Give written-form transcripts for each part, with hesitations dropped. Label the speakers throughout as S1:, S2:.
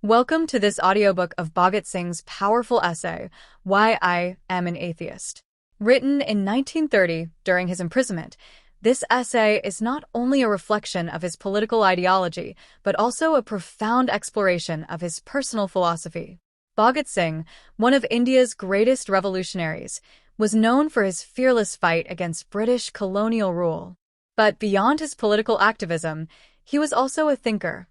S1: Welcome to this audiobook of Bhagat Singh's powerful essay, Why I Am an Atheist. Written in 1930 during his imprisonment, this essay is not only a reflection of his political ideology, but also a profound exploration of his personal philosophy. Bhagat Singh, one of India's greatest revolutionaries, was known for his fearless fight against British colonial rule. But beyond his political activism, he was also a thinker,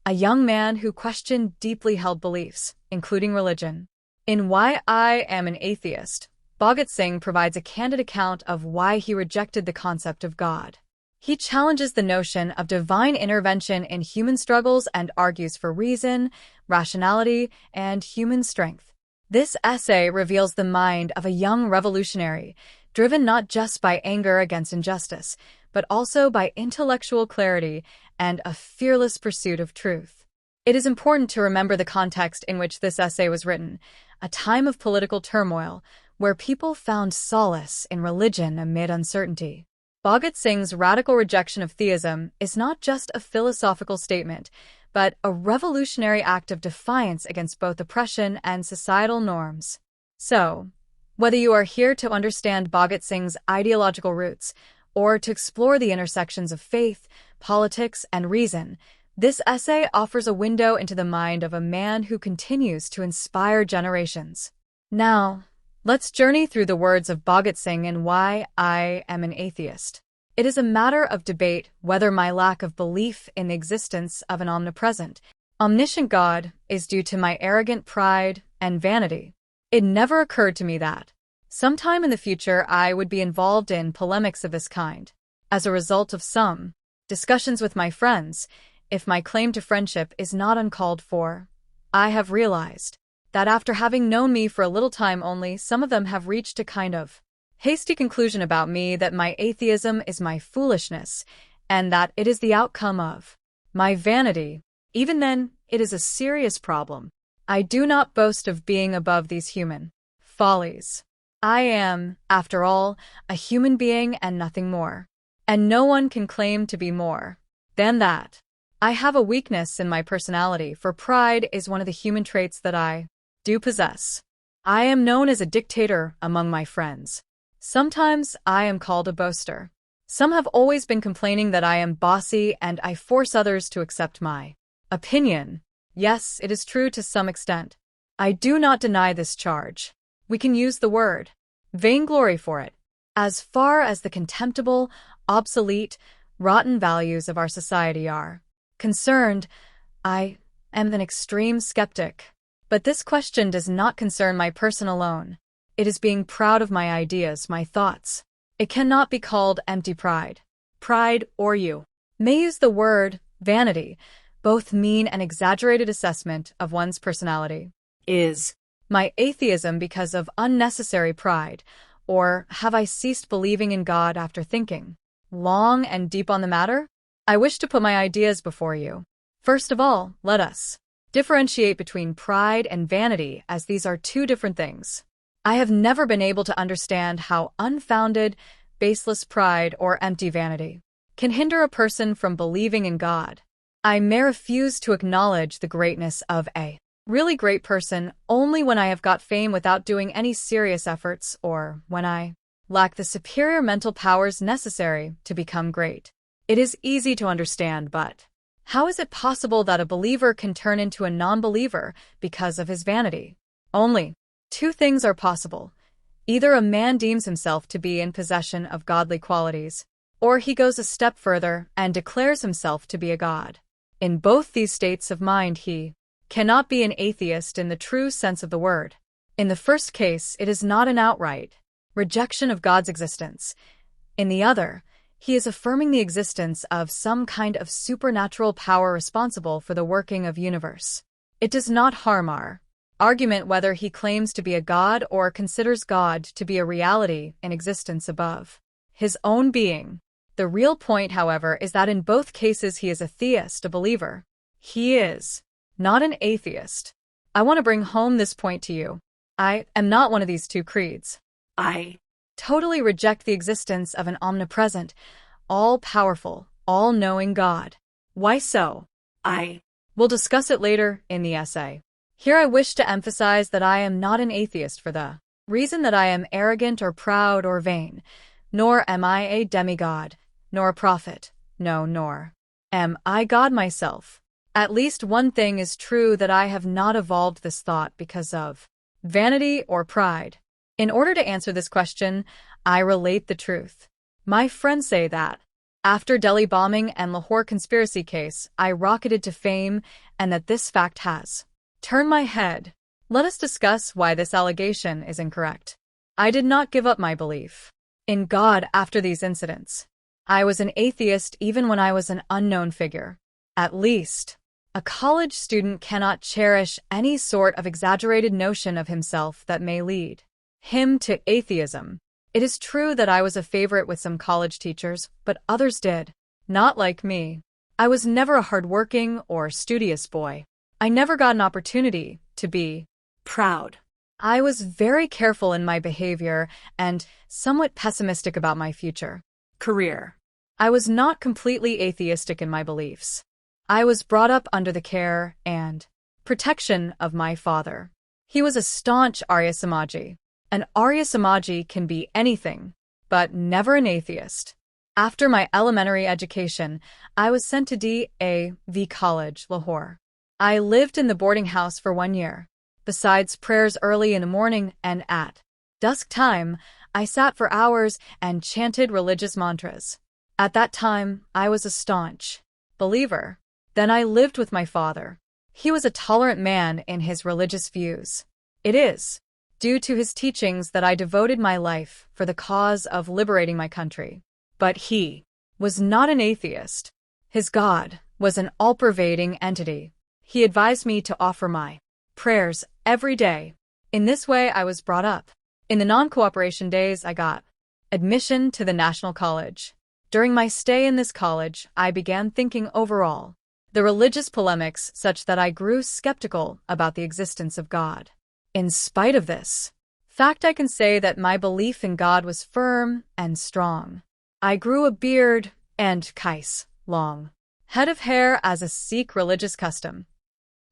S1: a young man who questioned deeply held beliefs, including religion. In Why I Am an Atheist, Bhagat Singh provides a candid account of why he rejected the concept of God. He challenges the notion of divine intervention in human struggles and argues for reason, rationality, and human strength. This essay reveals the mind of a young revolutionary, driven not just by anger against injustice, but also by intellectual clarity and a fearless pursuit of truth. It is important to remember the context in which this essay was written, a time of political turmoil where people found solace in religion amid uncertainty. Bhagat Singh's radical rejection of theism is not just a philosophical statement, but a revolutionary act of defiance against both oppression and societal norms. So, whether you are here to understand Bhagat Singh's ideological roots, or to explore the intersections of faith, politics, and reason, this essay offers a window into the mind of a man who continues to inspire generations. Now, let's journey through the words of Bhagat Singh in Why I Am an Atheist. It is a matter of debate whether my lack of belief in the existence of an omnipresent, omniscient God is due to my arrogant pride and vanity. It never occurred to me that sometime in the future I would be involved in polemics of this kind. As a result of some discussions with my friends, if my claim to friendship is not uncalled for, I have realized that after having known me for a little time only, some of them have reached a kind of hasty conclusion about me that my atheism is my foolishness, and that it is the outcome of my vanity. Even then, it is a serious problem. I do not boast of being above these human follies. I am, after all, a human being and nothing more. And no one can claim to be more than that. I have a weakness in my personality, for pride is one of the human traits that I do possess. I am known as a dictator among my friends. Sometimes I am called a boaster. Some have always been complaining that I am bossy and I force others to accept my opinion. Yes, it is true to some extent. I do not deny this charge. We can use the word vainglory for it. As far as the contemptible, obsolete, rotten values of our society are concerned, I am an extreme skeptic. But this question does not concern my person alone. It is being proud of my ideas, my thoughts. It cannot be called empty pride. Pride, or you may use the word vanity, both mean an exaggerated assessment of one's personality. Is my atheism because of unnecessary pride, or have I ceased believing in God after thinking long and deep on the matter? I wish to put my ideas before you. First of all, let us differentiate between pride and vanity, as these are two different things. I have never been able to understand how unfounded, baseless pride or empty vanity can hinder a person from believing in God. I may refuse to acknowledge the greatness of a really great person only when I have got fame without doing any serious efforts, or when I lack the superior mental powers necessary to become great. It is easy to understand, but how is it possible that a believer can turn into a non-believer because of his vanity? Only two things are possible. Either a man deems himself to be in possession of godly qualities, or he goes a step further and declares himself to be a god. In both these states of mind, he cannot be an atheist in the true sense of the word. In the first case, it is not an outright rejection of God's existence. In the other, he is affirming the existence of some kind of supernatural power responsible for the working of universe. It does not harm our argument whether he claims to be a god or considers God to be a reality in existence above his own being. The real point, however, is that in both cases he is a theist, a believer. He is not an atheist. I want to bring home this point to you. I am not one of these two creeds. I totally reject the existence of an omnipresent, all-powerful, all-knowing God. Why so? Well, We'll discuss it later in the essay. Here I wish to emphasize that I am not an atheist for the reason that I am arrogant or proud or vain, nor am I a demigod, nor a prophet, no, nor am I God myself. At least one thing is true, that I have not evolved this thought because of vanity or pride. In order to answer this question, I relate the truth. My friends say that after Delhi bombing and Lahore conspiracy case, I rocketed to fame, and that this fact has turned my head. Let us discuss why this allegation is incorrect. I did not give up my belief in God after these incidents. I was an atheist even when I was an unknown figure. At least, a college student cannot cherish any sort of exaggerated notion of himself that may lead him to atheism. It is true that I was a favorite with some college teachers, but others did not like me. I was never a hardworking or studious boy. I never got an opportunity to be proud. I was very careful in my behavior and somewhat pessimistic about my future career. I was not completely atheistic in my beliefs. I was brought up under the care and protection of my father. He was a staunch Arya Samaji. An Arya Samaji can be anything, but never an atheist. After my elementary education, I was sent to D.A.V. College, Lahore. I lived in the boarding house for 1 year. Besides prayers early in the morning and at dusk time, I sat for hours and chanted religious mantras. At that time, I was a staunch believer. Then I lived with my father. He was a tolerant man in his religious views. It is due to his teachings that I devoted my life for the cause of liberating my country. But he was not an atheist. His God was an all-pervading entity. He advised me to offer my prayers every day. In this way, I was brought up. In the non-cooperation days, I got admission to the National College. During my stay in this college, I began thinking overall the religious polemics such that I grew skeptical about the existence of God. In spite of this fact, I can say that my belief in God was firm and strong. I grew a beard and kais, long head of hair as a Sikh religious custom.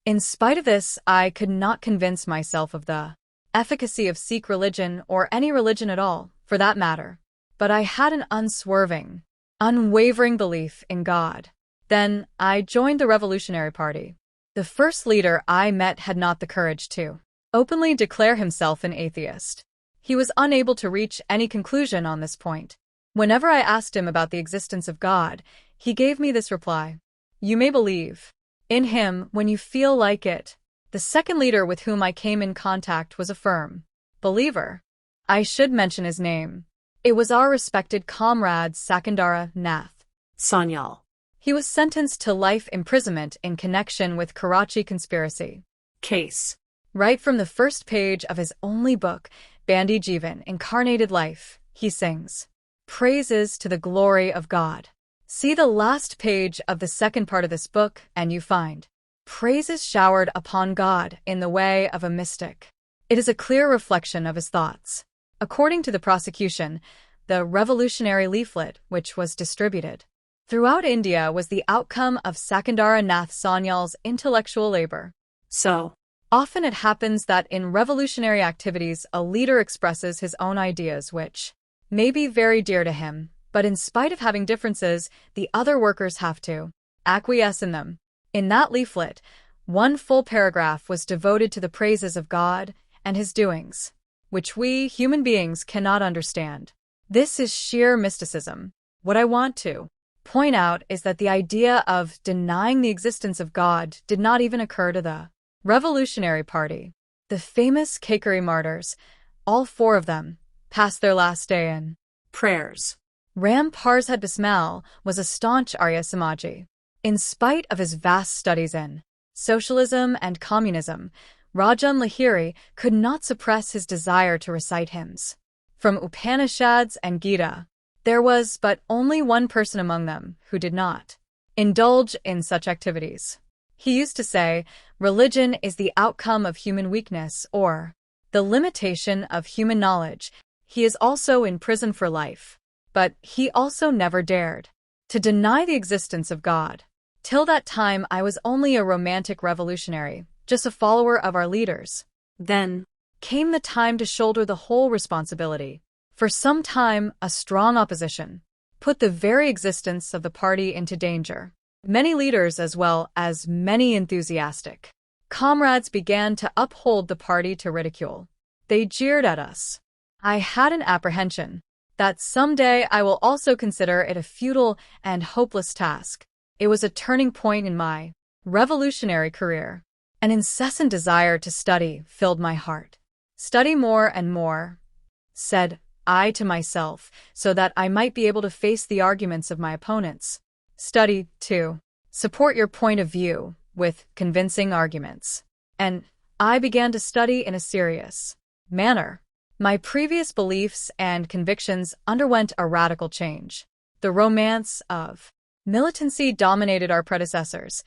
S1: In spite of this, I could not convince myself of the efficacy of Sikh religion or any religion at all, for that matter. But I had an unswerving, unwavering belief in God. Then I joined the Revolutionary Party. The first leader I met had not the courage to openly declare himself an atheist. He was unable to reach any conclusion on this point. Whenever I asked him about the existence of God, he gave me this reply: "You may believe in him when you feel like it." The second leader with whom I came in contact was a firm believer. I should mention his name. It was our respected comrade Sakandara Nath Sanyal. He was sentenced to life imprisonment in connection with Karachi conspiracy case. Right from the first page of his only book, Bandi Jeevan, Incarnated Life, he sings praises to the glory of God. See the last page of the second part of this book, and you find praises showered upon God in the way of a mystic. It is a clear reflection of his thoughts. According to the prosecution, the revolutionary leaflet, which was distributed throughout India, was the outcome of Sakandara Nath Sanyal's intellectual labor. So often it happens that in revolutionary activities a leader expresses his own ideas which may be very dear to him, but in spite of having differences, the other workers have to acquiesce in them. In that leaflet, one full paragraph was devoted to the praises of God and his doings, which we human beings cannot understand. This is sheer mysticism. What I want to point out is that the idea of denying the existence of God did not even occur to the Revolutionary Party. The famous Kakari martyrs, all 4 of them, passed their last day in prayers. Ram Parsad Bismal was a staunch Arya Samaji. In spite of his vast studies in socialism and communism, Rajan Lahiri could not suppress his desire to recite hymns from Upanishads and Gita. There was but only one person among them who did not indulge in such activities. He used to say, "Religion is the outcome of human weakness, or the limitation of human knowledge." He is also in prison for life. But he also never dared to deny the existence of God. Till that time, I was only a romantic revolutionary, just a follower of our leaders. Then came the time to shoulder the whole responsibility. For some time, a strong opposition put the very existence of the party into danger. Many leaders, as well as many enthusiastic comrades, began to uphold the party to ridicule. They jeered at us. I had an apprehension that someday I will also consider it a futile and hopeless task. It was a turning point in my revolutionary career. An incessant desire to study filled my heart. Study more and more, said I to myself, so that I might be able to face the arguments of my opponents. Study, too. Support your point of view with convincing arguments. And I began to study in a serious manner. My previous beliefs and convictions underwent a radical change. The romance of militancy dominated our predecessors.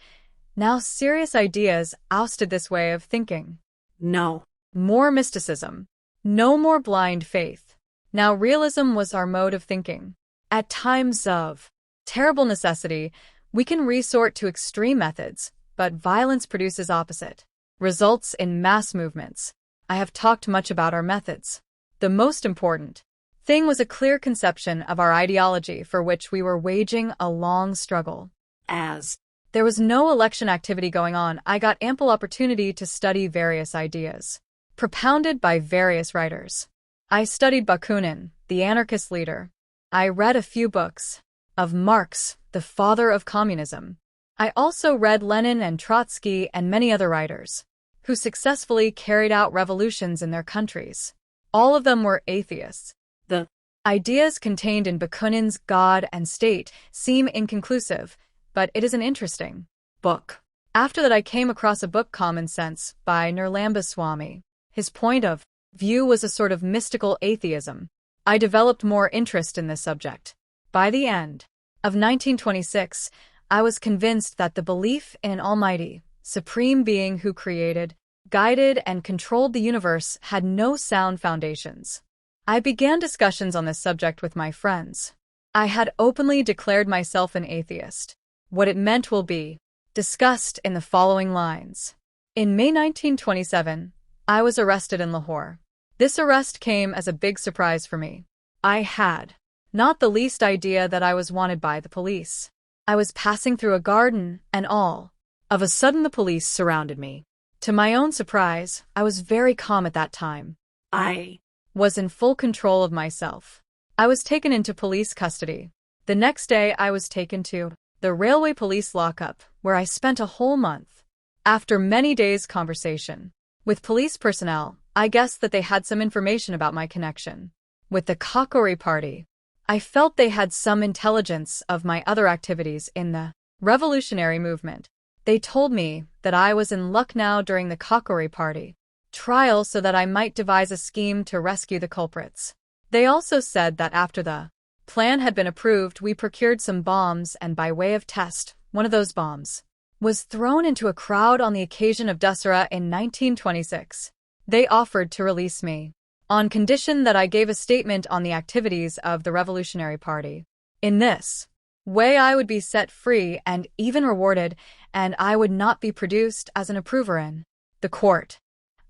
S1: Now serious ideas ousted this way of thinking. No more mysticism. No more blind faith. Now realism was our mode of thinking. At times of terrible necessity, we can resort to extreme methods, but violence produces opposite results in mass movements. I have talked much about our methods. The most important thing was a clear conception of our ideology, for which we were waging a long struggle. As there was no election activity going on, I got ample opportunity to study various ideas propounded by various writers. I studied Bakunin, the anarchist leader. I read a few books of Marx, the father of communism. I also read Lenin and Trotsky and many other writers who successfully carried out revolutions in their countries. All of them were atheists. The ideas contained in Bakunin's God and State seem inconclusive, but it is an interesting book. After that, I came across a book, Common Sense, by Nirlambaswamy. His point of view was a sort of mystical atheism. I developed more interest in this subject. By the end of 1926, I was convinced that the belief in an almighty, supreme being who created, guided, and controlled the universe had no sound foundations. I began discussions on this subject with my friends. I had openly declared myself an atheist. What it meant will be discussed in the following lines. In May 1927, I was arrested in Lahore. This arrest came as a big surprise for me. I had not the least idea that I was wanted by the police. I was passing through a garden, and all of a sudden the police surrounded me. To my own surprise, I was very calm at that time. I was in full control of myself. I was taken into police custody. The next day I was taken to the railway police lockup, where I spent a whole month. After many days' conversation with police personnel, I guessed that they had some information about my connection with the Kakori party. I felt they had some intelligence of my other activities in the revolutionary movement. They told me that I was in Lucknow during the Kakori party trial so that I might devise a scheme to rescue the culprits. They also said that after the plan had been approved, we procured some bombs, and by way of test, one of those bombs was thrown into a crowd on the occasion of Dussehra in 1926. They offered to release me on condition that I gave a statement on the activities of the Revolutionary Party. In this way, I would be set free and even rewarded, and I would not be produced as an approver in the court.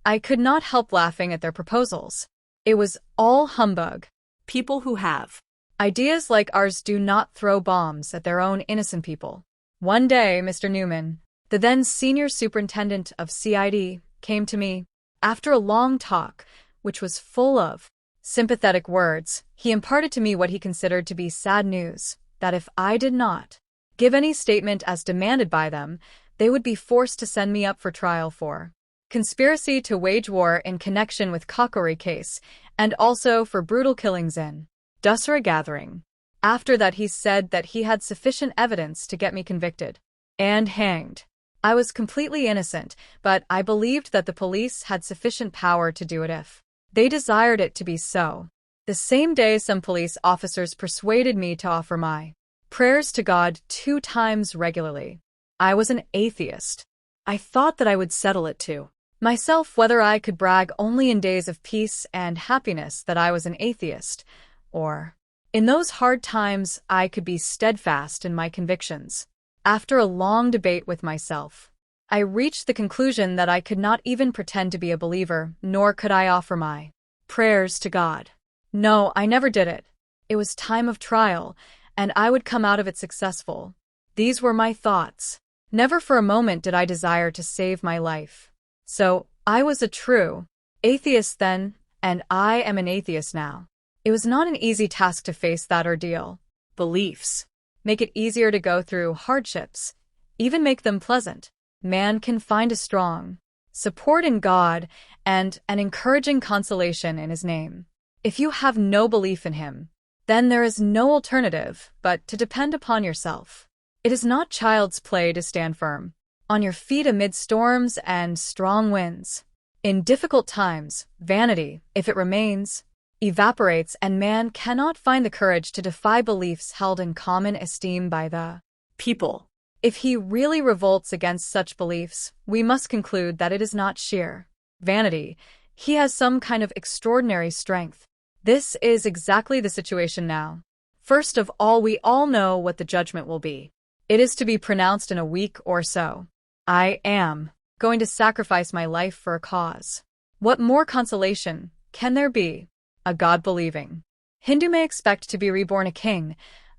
S1: I could not help laughing at their proposals. It was all humbug. People who have ideas like ours do not throw bombs at their own innocent people. One day, Mr. Newman, the then senior superintendent of CID, came to me. After a long talk, which was full of sympathetic words, he imparted to me what he considered to be sad news, that if I did not give any statement as demanded by them, they would be forced to send me up for trial for conspiracy to wage war in connection with Kakori case, and also for brutal killings in Dussehra gathering. After that, he said that he had sufficient evidence to get me convicted and hanged. I was completely innocent, but I believed that the police had sufficient power to do it if they desired it to be so. The same day, some police officers persuaded me to offer my prayers to God 2 times regularly. I was an atheist. I thought that I would settle it to myself whether I could brag only in days of peace and happiness that I was an atheist, or in those hard times I could be steadfast in my convictions. After a long debate with myself, I reached the conclusion that I could not even pretend to be a believer, nor could I offer my prayers to God. No, I never did it. It was time of trial, and I would come out of it successful. These were my thoughts. Never for a moment did I desire to save my life. So, I was a true atheist then, and I am an atheist now. It was not an easy task to face that ordeal. Beliefs make it easier to go through hardships, even make them pleasant. Man can find a strong support in God and an encouraging consolation in His name. If you have no belief in Him, then there is no alternative but to depend upon yourself. It is not child's play to stand firm on your feet amid storms and strong winds. In difficult times, vanity, if it remains, evaporates, and man cannot find the courage to defy beliefs held in common esteem by the people. If he really revolts against such beliefs, we must conclude that it is not sheer vanity. He has some kind of extraordinary strength. This is exactly the situation now. First of all, we all know what the judgment will be. It is to be pronounced in a week or so. I am going to sacrifice my life for a cause. What more consolation can there be? A God-believing Hindu may expect to be reborn a king.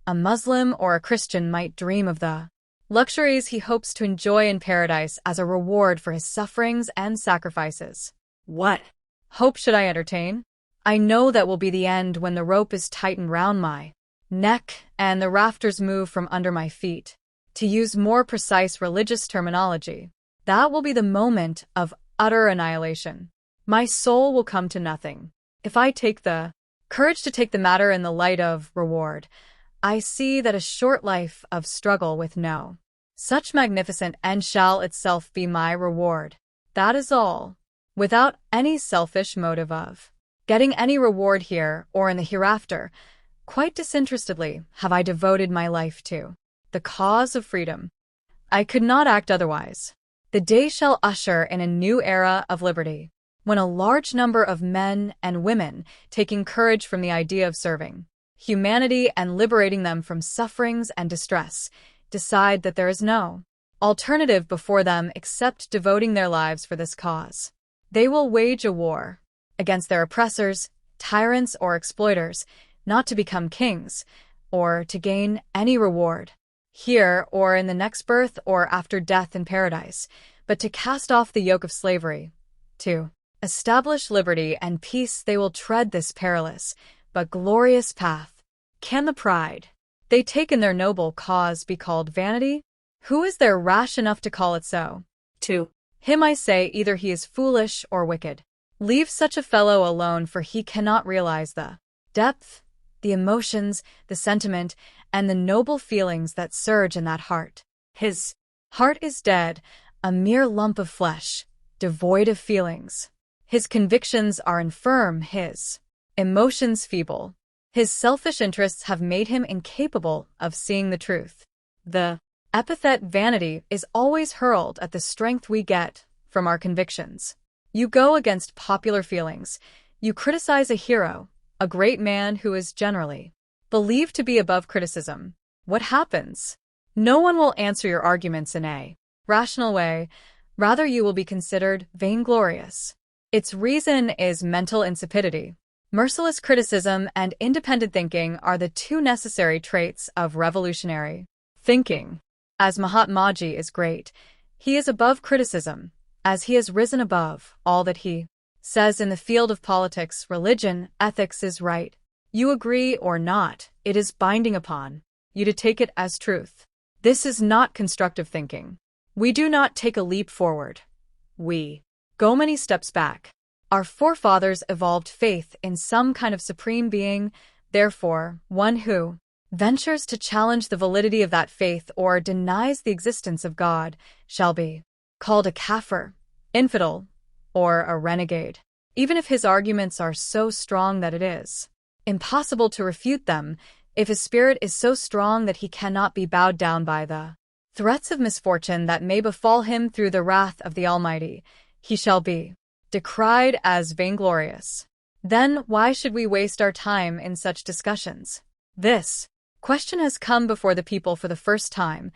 S1: A Muslim or a Christian might dream of the luxuries he hopes to enjoy in paradise as a reward for his sufferings and sacrifices. What hope should I entertain? I know that will be the end when the rope is tightened round my neck and the rafters move from under my feet. To use more precise religious terminology, that will be the moment of utter annihilation. My soul will come to nothing. If I take the courage to take the matter in the light of reward, I see that a short life of struggle with no such magnificent end shall itself be my reward. That is all, without any selfish motive of getting any reward here or in the hereafter. Quite disinterestedly have I devoted my life to the cause of freedom. I could not act otherwise. The day shall usher in a new era of liberty, when a large number of men and women, taking courage from the idea of serving humanity and liberating them from sufferings and distress, decide that there is no alternative before them except devoting their lives for this cause. They will wage a war against their oppressors, tyrants, or exploiters, not to become kings, or to gain any reward here or in the next birth or after death in paradise, but to cast off the yoke of slavery, to establish liberty and peace. They will tread this perilous but glorious path. Can the pride they take in their noble cause be called vanity? Who is there rash enough to call it so? To him I say, either he is foolish or wicked. Leave such a fellow alone, for he cannot realize the depth, the emotions, the sentiment, and the noble feelings that surge in that heart. His heart is dead, a mere lump of flesh, devoid of feelings. His convictions are infirm, his emotions feeble. His selfish interests have made him incapable of seeing the truth. The epithet vanity is always hurled at the strength we get from our convictions. You go against popular feelings. You criticize a hero, a great man who is generally believed to be above criticism. What happens? No one will answer your arguments in a rational way. Rather, you will be considered vainglorious. Its reason is mental insipidity. Merciless criticism and independent thinking are the two necessary traits of revolutionary thinking. As Mahatmaji is great, he is above criticism, as he has risen above all that he says in the field of politics, religion, ethics is right. You agree or not, it is binding upon you to take it as truth. This is not constructive thinking. We do not take a leap forward. We go many steps back. Our forefathers evolved faith in some kind of supreme being. Therefore, one who ventures to challenge the validity of that faith or denies the existence of God shall be called a kafir, infidel, or a renegade, even if his arguments are so strong that it is impossible to refute them. If his spirit is so strong that he cannot be bowed down by the threats of misfortune that may befall him through the wrath of the Almighty, he shall be decried as vainglorious. Then why should we waste our time in such discussions? This question has come before the people for the first time,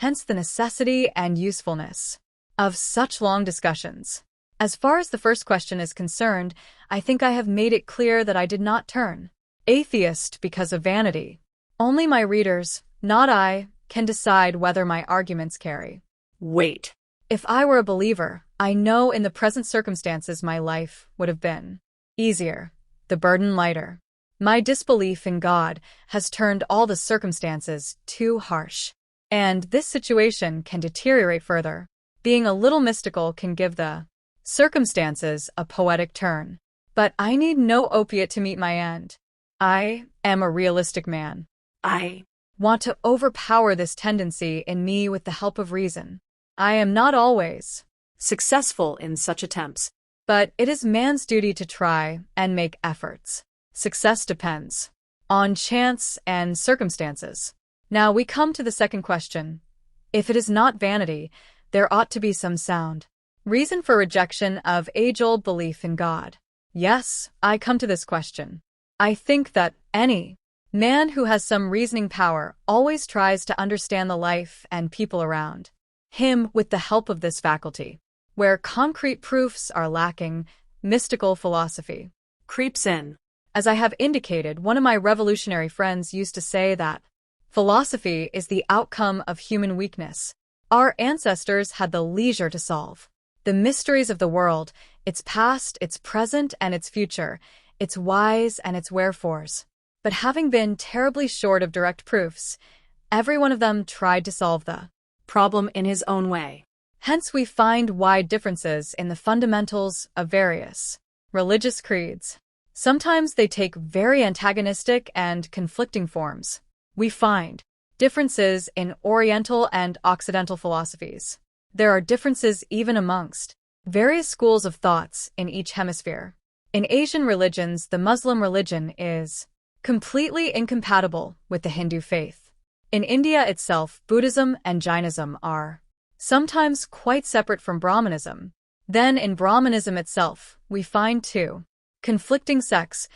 S1: hence the necessity and usefulness of such long discussions. As far as the first question is concerned, I think I have made it clear that I did not turn atheist because of vanity. Only my readers, not I, can decide whether my arguments carry
S2: weight.
S1: If I were a believer, I know in the present circumstances my life would have been easier, the burden lighter. My disbelief in God has turned all the circumstances too harsh. And this situation can deteriorate further. Being a little mystical can give the circumstances a poetic turn. But I need no opiate to meet my end. I am a realistic man.
S2: I
S1: want to overpower this tendency in me with the help of reason. I am not always
S2: successful in such attempts,
S1: but it is man's duty to try and make efforts. Success depends on chance and circumstances. Now we come to the second question. If it is not vanity, there ought to be some sound reason for rejection of age-old belief in God. Yes, I come to this question. I think that any man who has some reasoning power always tries to understand the life and people around him with the help of this faculty. Where concrete proofs are lacking, mystical philosophy
S2: creeps in.
S1: As I have indicated, one of my revolutionary friends used to say that philosophy is the outcome of human weakness. Our ancestors had the leisure to solve the mysteries of the world, its past, its present, and its future, its whys and its wherefores. But having been terribly short of direct proofs, every one of them tried to solve the
S2: problem in his own way.
S1: Hence we find wide differences in the fundamentals of various religious creeds. Sometimes they take very antagonistic and conflicting forms. We find differences in Oriental and Occidental philosophies. There are differences even amongst various schools of thoughts in each hemisphere. In Asian religions, the Muslim religion is completely incompatible with the Hindu faith. In India itself, Buddhism and Jainism are sometimes quite separate from Brahmanism. Then in Brahmanism itself, we find two conflicting sects,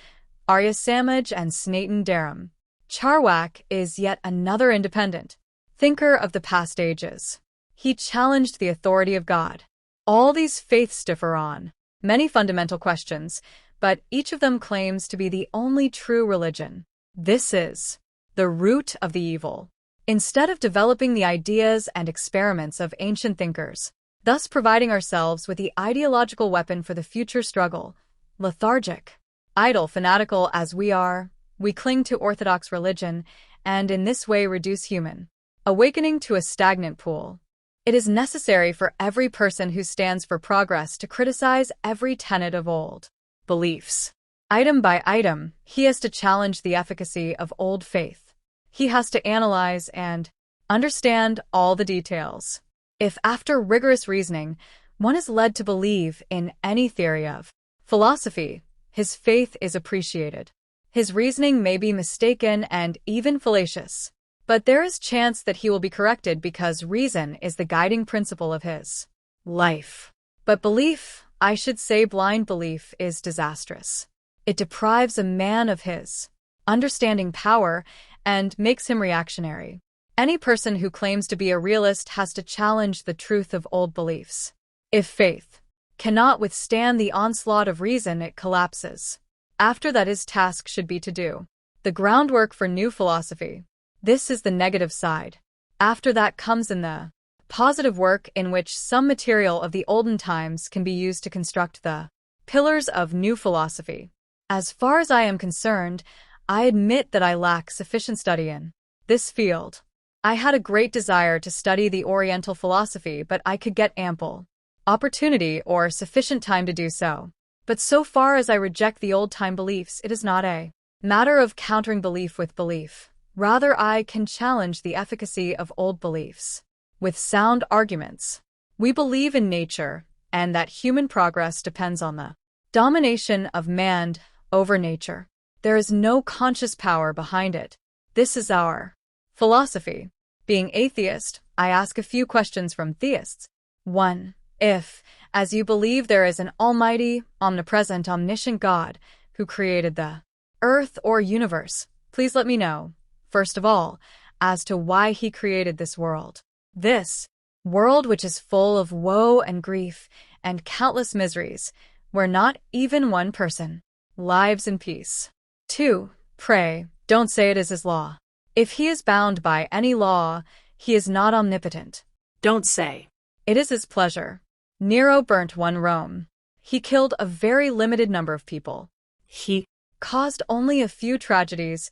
S1: Arya Samaj and Sanatan Dharam. Charwak is yet another independent thinker of the past ages. He challenged the authority of God. All these faiths differ on many fundamental questions, but each of them claims to be the only true religion. This is the root of the evil. Instead of developing the ideas and experiments of ancient thinkers, thus providing ourselves with the ideological weapon for the future struggle, lethargic, idle, fanatical as we are, we cling to orthodox religion and in this way reduce human awakening to a stagnant pool. It is necessary for every person who stands for progress to criticize every tenet of old beliefs. Item by item, he has to challenge the efficacy of old faith. He has to analyze and understand all the details. If after rigorous reasoning, one is led to believe in any theory of philosophy, his faith is appreciated. His reasoning may be mistaken and even fallacious, but there is chance that he will be corrected because reason is the guiding principle of his life. But belief, I should say blind belief, is disastrous. It deprives a man of his understanding power and makes him reactionary. Any person who claims to be a realist has to challenge the truth of old beliefs. If faith cannot withstand the onslaught of reason, it collapses. After that, his task should be to do the groundwork for new philosophy. This is the negative side. After that comes in the positive work in which some material of the olden times can be used to construct the pillars of new philosophy. As far as I am concerned, I admit that I lack sufficient study in this field. I had a great desire to study the Oriental philosophy, but I could get ample opportunity or sufficient time to do so. But so far as I reject the old-time beliefs, it is not a matter of countering belief with belief. Rather, I can challenge the efficacy of old beliefs with sound arguments. We believe in nature and that human progress depends on the domination of man over nature. There is no conscious power behind it. This is our philosophy. Being atheist, I ask a few questions from theists. 1. If, as you believe, there is an almighty, omnipresent, omniscient God who created the earth or universe, please let me know, first of all, as to why he created this world. This world which is full of woe and grief and countless miseries, where not even one person lives in peace. 2. Pray, don't say it is his law. If he is bound by any law, he is not omnipotent.
S2: Don't say.
S1: It is his pleasure. Nero burnt one Rome. He killed a very limited number of people.
S2: He
S1: Caused only a few tragedies,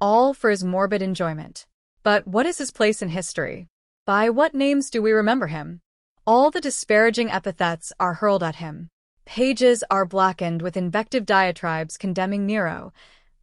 S1: all for his morbid enjoyment. But what is his place in history? By what names do we remember him? All the disparaging epithets are hurled at him. Pages are blackened with invective diatribes condemning Nero,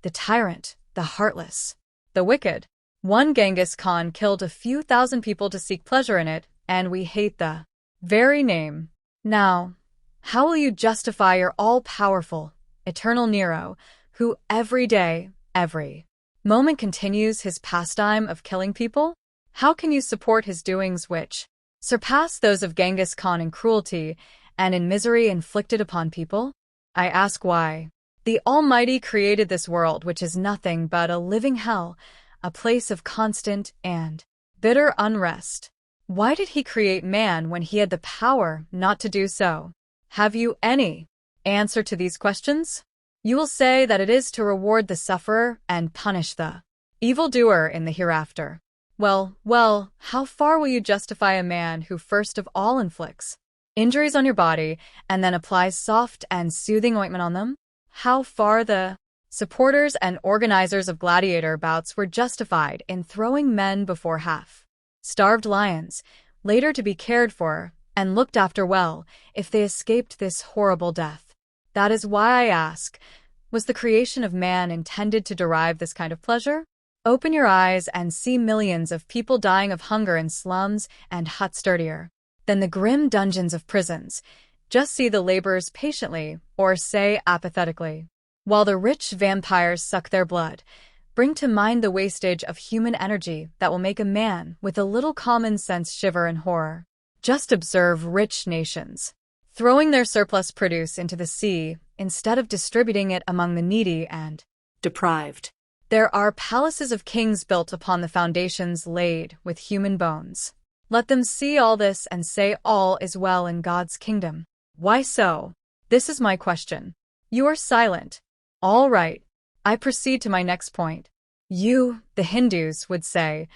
S1: the tyrant, the heartless, the wicked. One Genghis Khan killed a few thousand people to seek pleasure in it, and we hate the very name. Now, how will you justify your all-powerful, eternal Nero, who every day, every moment continues his pastime of killing people? How can you support his doings which surpass those of Genghis Khan in cruelty and in misery inflicted upon people? I ask why. The Almighty created this world which is nothing but a living hell, a place of constant and bitter unrest. Why did he create man when he had the power not to do so? Have you any answer to these questions? You will say that it is to reward the sufferer and punish the evildoer in the hereafter. Well, how far will you justify a man who first of all inflicts injuries on your body and then applies soft and soothing ointment on them? How far the supporters and organizers of gladiator bouts were justified in throwing men before half-starved lions, later to be cared for and looked after well if they escaped this horrible death. That is why I ask, was the creation of man intended to derive this kind of pleasure? Open your eyes and see millions of people dying of hunger in slums and huts dirtier than the grim dungeons of prisons. Just see the laborers patiently, or say apathetically, while the rich vampires suck their blood. Bring to mind the wastage of human energy that will make a man with a little common sense shiver in horror. Just observe rich nations throwing their surplus produce into the sea instead of distributing it among the needy and
S2: deprived.
S1: There are palaces of kings built upon the foundations laid with human bones. Let them see all this and say all is well in God's kingdom. Why so? This is my question. You are silent. All right. I proceed to my next point. You, the Hindus, would say,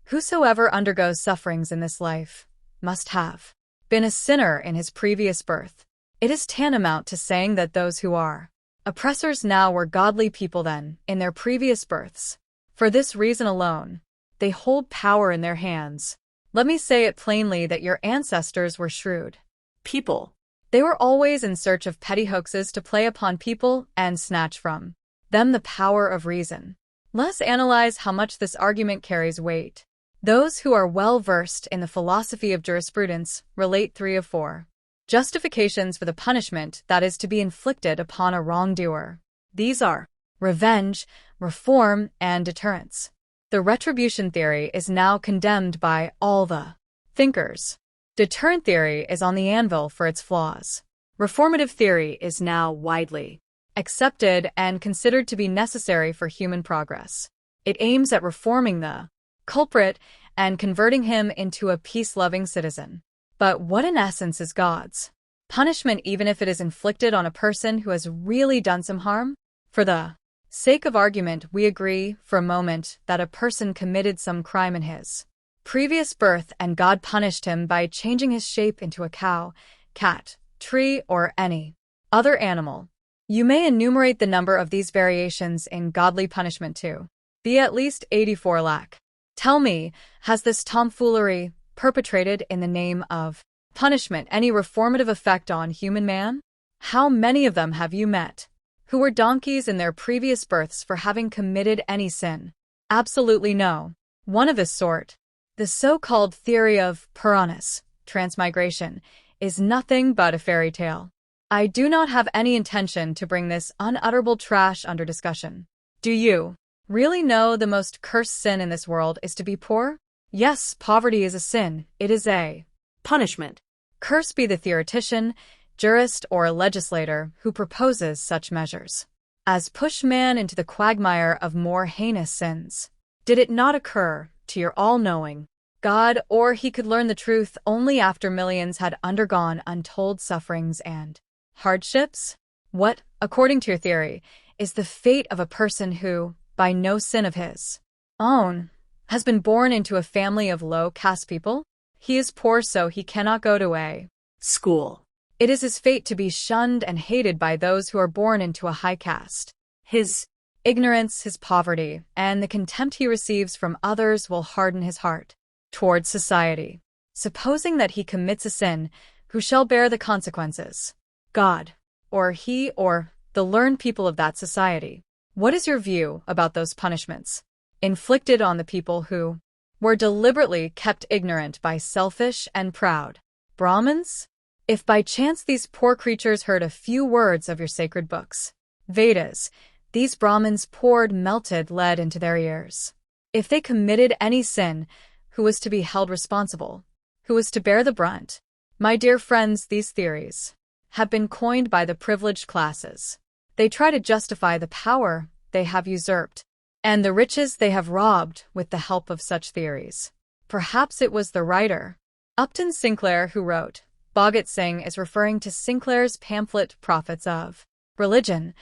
S1: whosoever undergoes sufferings in this life must have been a sinner in his previous birth. It is tantamount to saying that those who are oppressors now were godly people then, in their previous births. For this reason alone, they hold power in their hands. Let me say it plainly that your ancestors were shrewd people. They were always in search of petty hoaxes to play upon people and snatch from them the power of reason. Let's analyze how much this argument carries weight. Those who are well versed in the philosophy of jurisprudence relate 3 of 4 justifications for the punishment that is to be inflicted upon a wrongdoer. These are revenge, reform, and deterrence. The retribution theory is now condemned by all the thinkers. Deterrent theory is on the anvil for its flaws. Reformative theory is now widely accepted and considered to be necessary for human progress. It aims at reforming the culprit and converting him into a peace-loving citizen. But what in essence is God's punishment, even if it is inflicted on a person who has really done some harm? For the sake of argument, we agree for a moment that a person committed some crime in his previous birth and God punished him by changing his shape into a cow, cat, tree, or any other animal. You may enumerate the number of these variations in godly punishment to be at least 84 lakh. Tell me, has this tomfoolery, perpetrated in the name of punishment, any reformative effect on human man? How many of them have you met who were donkeys in their previous births for having committed any sin? Absolutely no one of this sort. The so-called theory of Puranas, transmigration, is nothing but a fairy tale. I do not have any intention to bring this unutterable trash under discussion. Do you really know the most cursed sin in this world is to be poor? Yes, poverty is a sin. It is a
S2: punishment.
S1: Cursed be the theoretician, jurist, or legislator who proposes such measures as push man into the quagmire of more heinous sins. Did it not occur to your all-knowing God, or he could learn the truth only after millions had undergone untold sufferings and hardships? What, according to your theory, is the fate of a person who, by no sin of his own, has been born into a family of low-caste people? He is poor, so he cannot go to a
S2: school.
S1: It is his fate to be shunned and hated by those who are born into a high caste.
S2: His
S1: ignorance, his poverty, and the contempt he receives from others will harden his heart towards society. Supposing that he commits a sin, who shall bear the consequences? God, or he, or the learned people of that society. What is your view about those punishments inflicted on the people who were deliberately kept ignorant by selfish and proud Brahmins? If by chance these poor creatures heard a few words of your sacred books, Vedas, these Brahmins poured melted lead into their ears. If they committed any sin, who was to be held responsible? Who was to bear the brunt? My dear friends, these theories have been coined by the privileged classes. They try to justify the power they have usurped and the riches they have robbed with the help of such theories. Perhaps it was the writer, Upton Sinclair, who wrote. Bhagat Singh is referring to Sinclair's pamphlet Prophets of Religion.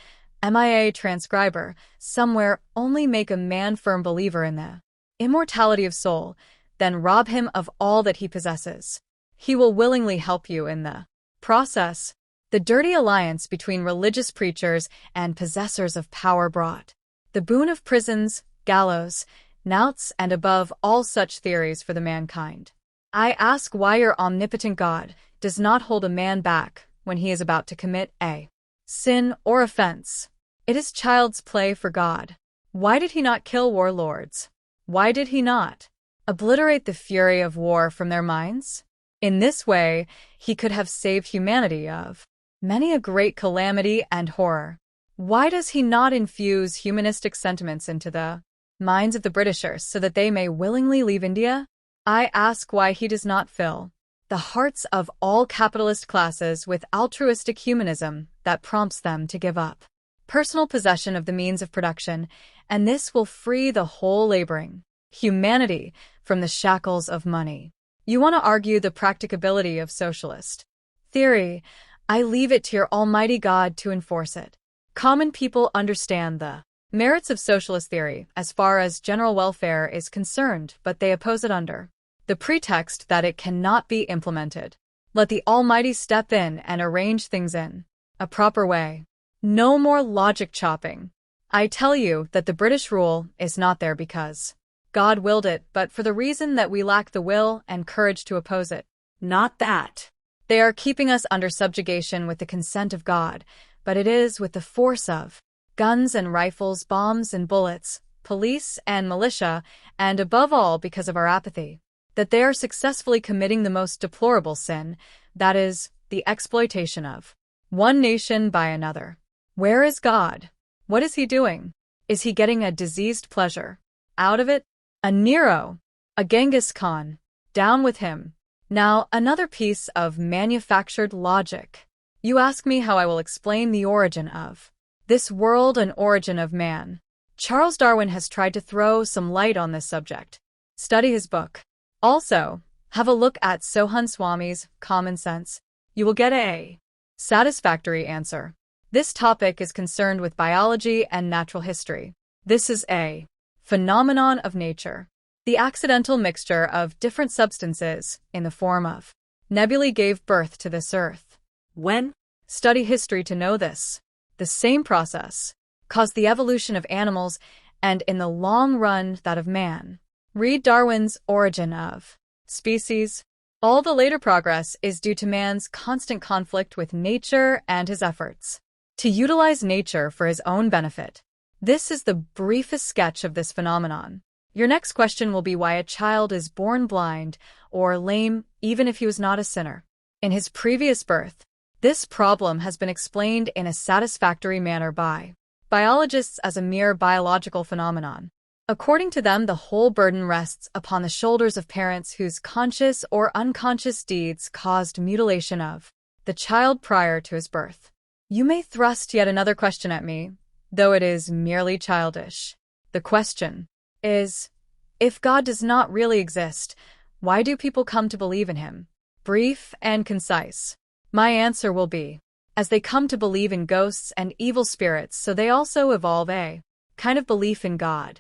S1: MIA transcriber, somewhere only make a man firm believer in the immortality of soul, then rob him of all that he possesses. He will willingly help you in the process. The dirty alliance between religious preachers and possessors of power brought the boon of prisons, gallows, knouts, and above all such theories for the mankind. I ask why your omnipotent God does not hold a man back when he is about to commit a sin or offense. It is child's play for God. Why did he not kill warlords? Why did he not obliterate the fury of war from their minds? In this way, he could have saved humanity of many a great calamity and horror. Why does he not infuse humanistic sentiments into the minds of the Britishers so that they may willingly leave India? I ask why he does not fill the hearts of all capitalist classes with altruistic humanism that prompts them to give up personal possession of the means of production, and this will free the whole laboring humanity from the shackles of money. You want to argue the practicability of socialist theory. I leave it to your almighty God to enforce it. Common people understand the merits of socialist theory as far as general welfare is concerned, but they oppose it under the pretext that it cannot be implemented. Let the Almighty step in and arrange things in a proper way. No more logic chopping. I tell you that the British rule is not there because God willed it, but for the reason that we lack the will and courage to oppose it.
S2: Not that.
S1: They are keeping us under subjugation with the consent of God, but it is with the force of guns and rifles, bombs and bullets, police and militia, and above all because of our apathy, that they are successfully committing the most deplorable sin, that is, the exploitation of one nation by another. Where is God? What is he doing? Is he getting a diseased pleasure out of it? A Nero, a Genghis Khan, down with him. Now, another piece of manufactured logic. You ask me how I will explain the origin of this world and origin of man. Charles Darwin has tried to throw some light on this subject. Study his book. Also, have a look at Sohan Swami's Common Sense. You will get a satisfactory answer. This topic is concerned with biology and natural history. This is a phenomenon of nature. The accidental mixture of different substances in the form of nebulae gave birth to this earth.
S2: When?
S1: Study history to know this. The same process caused the evolution of animals and, in the long run, that of man. Read Darwin's Origin of Species. All the later progress is due to man's constant conflict with nature and his efforts to utilize nature for his own benefit. This is the briefest sketch of this phenomenon. Your next question will be why a child is born blind or lame even if he was not a sinner in his previous birth. This problem has been explained in a satisfactory manner by biologists as a mere biological phenomenon. According to them, the whole burden rests upon the shoulders of parents whose conscious or unconscious deeds caused mutilation of the child prior to his birth. You may thrust yet another question at me, though it is merely childish. The question is, if God does not really exist, Why do people come to believe in him? Brief and concise. My answer will be, as they come to believe in ghosts and evil spirits, so they also evolve a kind of belief in God.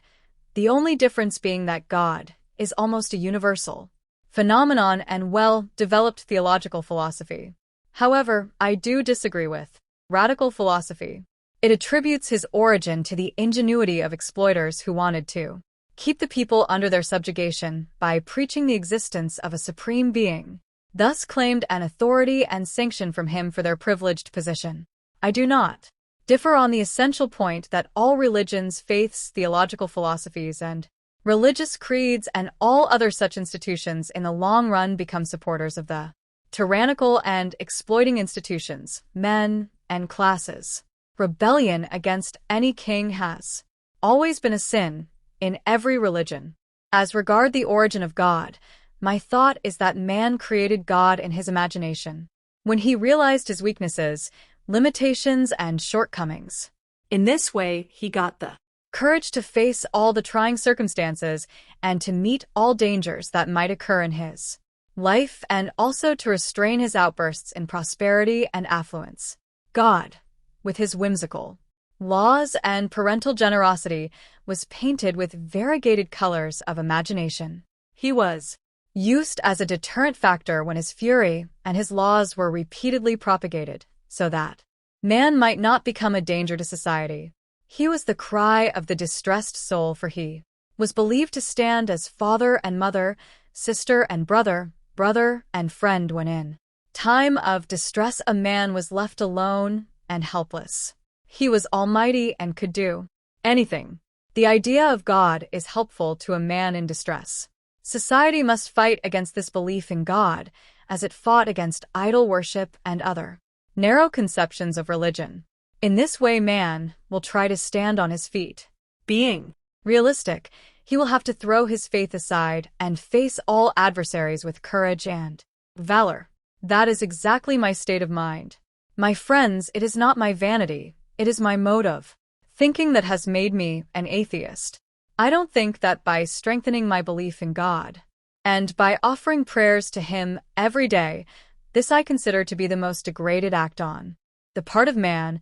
S1: The only difference being that God is almost a universal phenomenon and well-developed theological philosophy. However, I do disagree with radical philosophy. It attributes his origin to the ingenuity of exploiters who wanted to keep the people under their subjugation by preaching the existence of a supreme being, thus claimed an authority and sanction from him for their privileged position. I do not differ on the essential point that all religions, faiths, theological philosophies, and religious creeds and all other such institutions in the long run become supporters of the tyrannical and exploiting institutions, men, and classes. Rebellion against any king has always been a sin in every religion. As regard the origin of God, my thought is that man created God in his imagination, when he realized his weaknesses, limitations, and shortcomings.
S2: In this way, he got the
S1: courage to face all the trying circumstances and to meet all dangers that might occur in his life, and also to restrain his outbursts in prosperity and affluence. God, with his whimsical laws and parental generosity, was painted with variegated colors of imagination. He was used as a deterrent factor when his fury and his laws were repeatedly propagated, so that man might not become a danger to society. He was the cry of the distressed soul, for he was believed to stand as father and mother, sister and brother, brother and friend when in time of distress a man was left alone and helpless. He was almighty and could do anything. The idea of God is helpful to a man in distress. Society must fight against this belief in God, as it fought against idol worship and other narrow conceptions of religion. In this way, man will try to stand on his feet. Being realistic, he will have to throw his faith aside and face all adversaries with courage and valor. That is exactly my state of mind. My friends, it is not my vanity, it is my mode of thinking that has made me an atheist. I don't think that by strengthening my belief in God and by offering prayers to Him every day, this I consider to be the most degraded act on the part of man,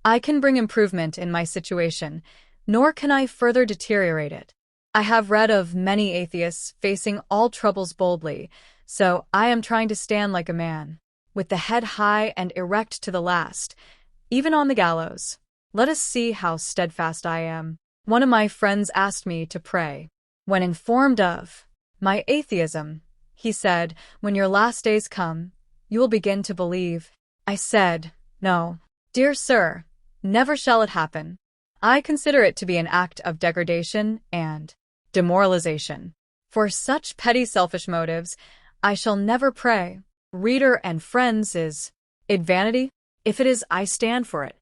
S1: I can bring improvement in my situation, nor can I further deteriorate it. I have read of many atheists facing all troubles boldly, so I am trying to stand like a man, with the head high and erect to the last, even on the gallows. Let us see how steadfast I am. One of my friends asked me to pray. When informed of my atheism, he said, "When your last days come, you will begin to believe." I said, "No, dear sir, never shall it happen. I consider it to be an act of degradation and demoralization. For such petty selfish motives, I shall never pray." Reader and friends, is it vanity? If it is, I stand for it.